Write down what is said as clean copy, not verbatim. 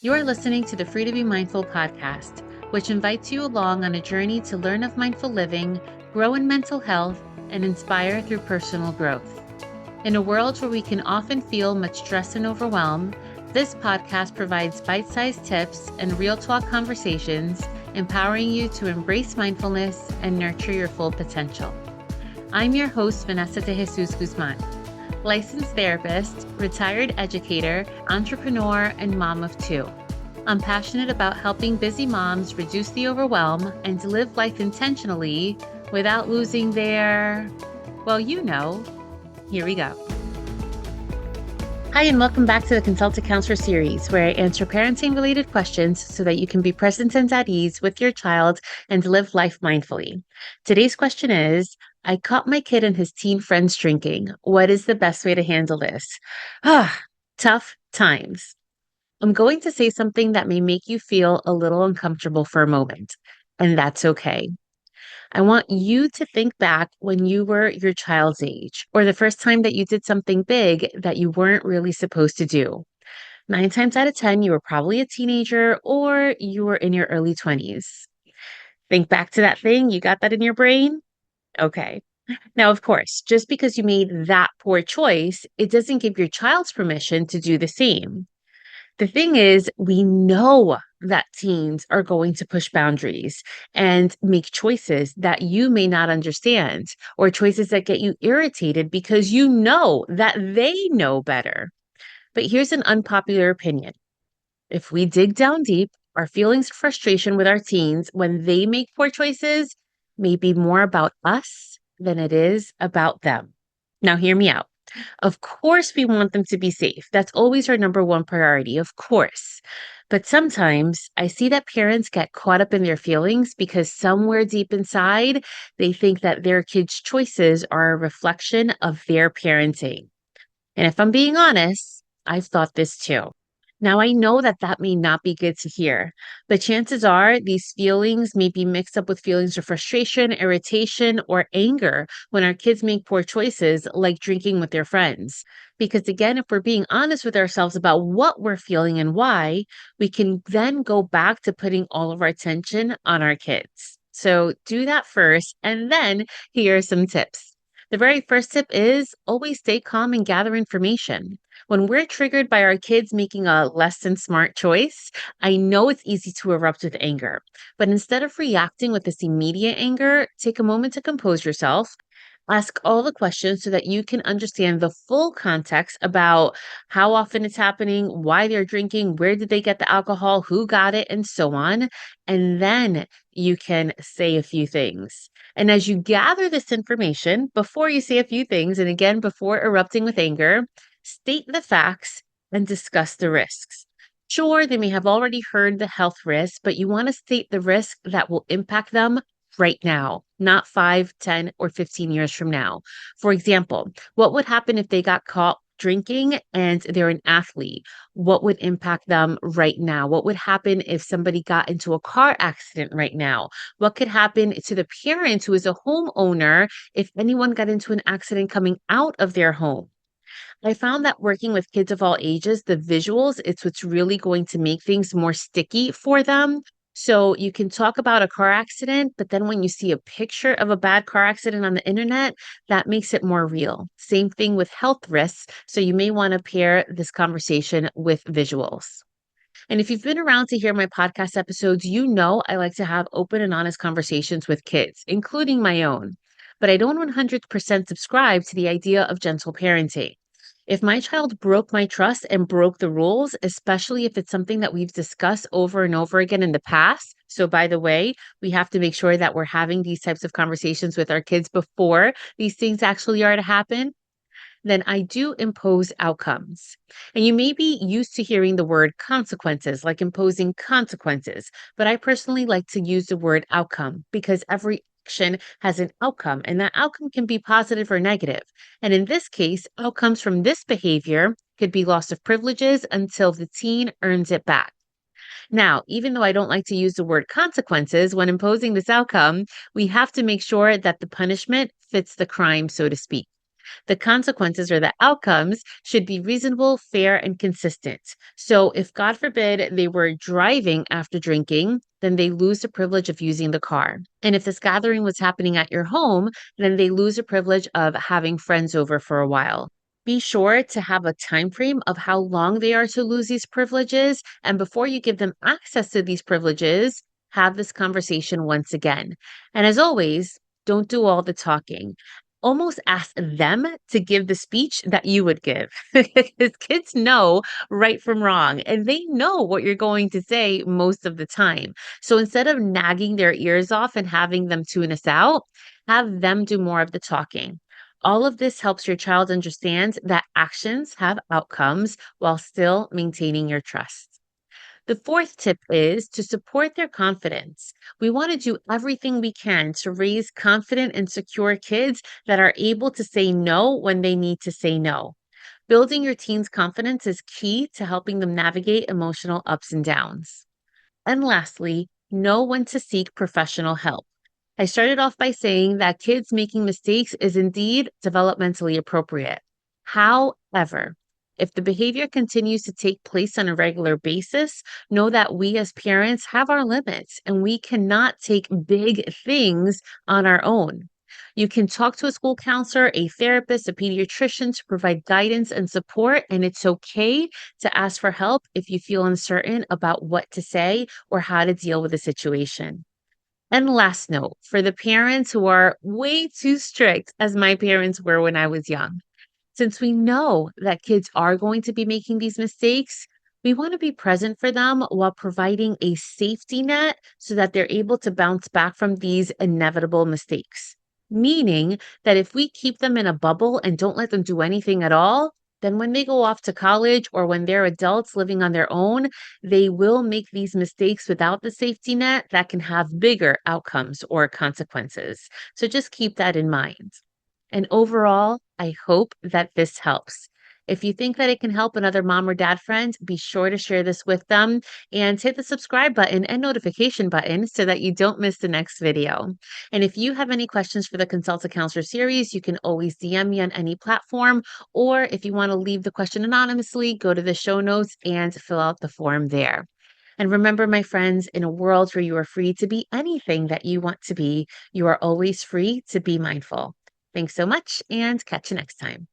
You are listening to the Free to Be Mindful podcast, which invites you along on a journey to learn of mindful living, grow in mental health, and inspire through personal growth. In a world where we can often feel much stress and overwhelm, this podcast provides bite-sized tips and real talk conversations, empowering you to embrace mindfulness and nurture your full potential. I'm your host, Vanessa De Jesus Guzman, licensed therapist, retired educator, entrepreneur, and mom of two. I'm passionate about helping busy moms reduce the overwhelm and to live life intentionally without losing their, here we go. Hi, and welcome back to the Consulted Counselor series, where I answer parenting-related questions so that you can be present and at ease with your child and live life mindfully. Today's question is, I caught my kid and his teen friends drinking. What is the best way to handle this? Tough times. I'm going to say something that may make you feel a little uncomfortable for a moment, and that's okay. I want you to think back when you were your child's age, or the first time that you did something big that you weren't really supposed to do. 9 times out of 10, you were probably a teenager or you were in your early 20s. Think back to that thing. You got that in your brain? Okay. Now, of course, just because you made that poor choice, it doesn't give your child's permission to do the same. The thing is, we know that teens are going to push boundaries and make choices that you may not understand, or choices that get you irritated because you know that they know better. But here's an unpopular opinion. If we dig down deep, our feelings of frustration with our teens when they make poor choices may be more about us than it is about them. Now, hear me out. Of course, we want them to be safe. That's always our number one priority, of course. But sometimes I see that parents get caught up in their feelings because somewhere deep inside, they think that their kids' choices are a reflection of their parenting. And if I'm being honest, I've thought this too. Now, I know that that may not be good to hear, but chances are these feelings may be mixed up with feelings of frustration, irritation, or anger when our kids make poor choices like drinking with their friends. Because again, if we're being honest with ourselves about what we're feeling and why, we can then go back to putting all of our attention on our kids. So do that first, and then here are some tips. The very first tip is always stay calm and gather information. When we're triggered by our kids making a less than smart choice, I know it's easy to erupt with anger. But instead of reacting with this immediate anger, take a moment to compose yourself. Ask all the questions so that you can understand the full context about how often it's happening, why they're drinking, where did they get the alcohol, who got it, and so on. And then you can say a few things. And as you gather this information, before you say a few things, and again, before erupting with anger, state the facts and discuss the risks. Sure, they may have already heard the health risks, but you want to state the risk that will impact them right now, not 5, 10, or 15 years from now. For example, what would happen if they got caught drinking and they're an athlete? What would impact them right now? What would happen if somebody got into a car accident right now? What could happen to the parent who is a homeowner if anyone got into an accident coming out of their home? I found that working with kids of all ages, the visuals, it's what's really going to make things more sticky for them. So you can talk about a car accident, but then when you see a picture of a bad car accident on the internet, that makes it more real. Same thing with health risks. So you may want to pair this conversation with visuals. And if you've been around to hear my podcast episodes, you know I like to have open and honest conversations with kids, including my own. But I don't 100% subscribe to the idea of gentle parenting. If my child broke my trust and broke the rules, especially if it's something that we've discussed over and over again in the past, so by the way, we have to make sure that we're having these types of conversations with our kids before these things actually are to happen, then I do impose outcomes. And you may be used to hearing the word consequences, like imposing consequences, but I personally like to use the word outcome because every action has an outcome, and that outcome can be positive or negative. And in this case, outcomes from this behavior could be loss of privileges until the teen earns it back. Now, even though I don't like to use the word consequences when imposing this outcome, we have to make sure that the punishment fits the crime, so to speak. The consequences or the outcomes should be reasonable, fair, and consistent. So, if God forbid they were driving after drinking, then they lose the privilege of using the car. And if this gathering was happening at your home, then they lose the privilege of having friends over for a while. Be sure to have a time frame of how long they are to lose these privileges. And before you give them access to these privileges, have this conversation once again. And as always, don't do all the talking. Almost ask them to give the speech that you would give. Because kids know right from wrong and they know what you're going to say most of the time. So instead of nagging their ears off and having them tune us out, have them do more of the talking. All of this helps your child understand that actions have outcomes while still maintaining your trust. The fourth tip is to support their confidence. We want to do everything we can to raise confident and secure kids that are able to say no when they need to say no. Building your teen's confidence is key to helping them navigate emotional ups and downs. And lastly, know when to seek professional help. I started off by saying that kids making mistakes is indeed developmentally appropriate. However, if the behavior continues to take place on a regular basis, know that we as parents have our limits and we cannot take big things on our own. You can talk to a school counselor, a therapist, a pediatrician to provide guidance and support, and it's okay to ask for help if you feel uncertain about what to say or how to deal with a situation. And last note for the parents who are way too strict, as my parents were when I was young, since we know that kids are going to be making these mistakes, we want to be present for them while providing a safety net so that they're able to bounce back from these inevitable mistakes. Meaning that if we keep them in a bubble and don't let them do anything at all, then when they go off to college or when they're adults living on their own, they will make these mistakes without the safety net that can have bigger outcomes or consequences. So just keep that in mind. And overall, I hope that this helps. If you think that it can help another mom or dad friend, be sure to share this with them and hit the subscribe button and notification button so that you don't miss the next video. And if you have any questions for the Consult a Counselor series, you can always DM me on any platform, or if you want to leave the question anonymously, go to the show notes and fill out the form there. And remember, my friends, in a world where you are free to be anything that you want to be, you are always free to be mindful. Thanks so much and catch you next time.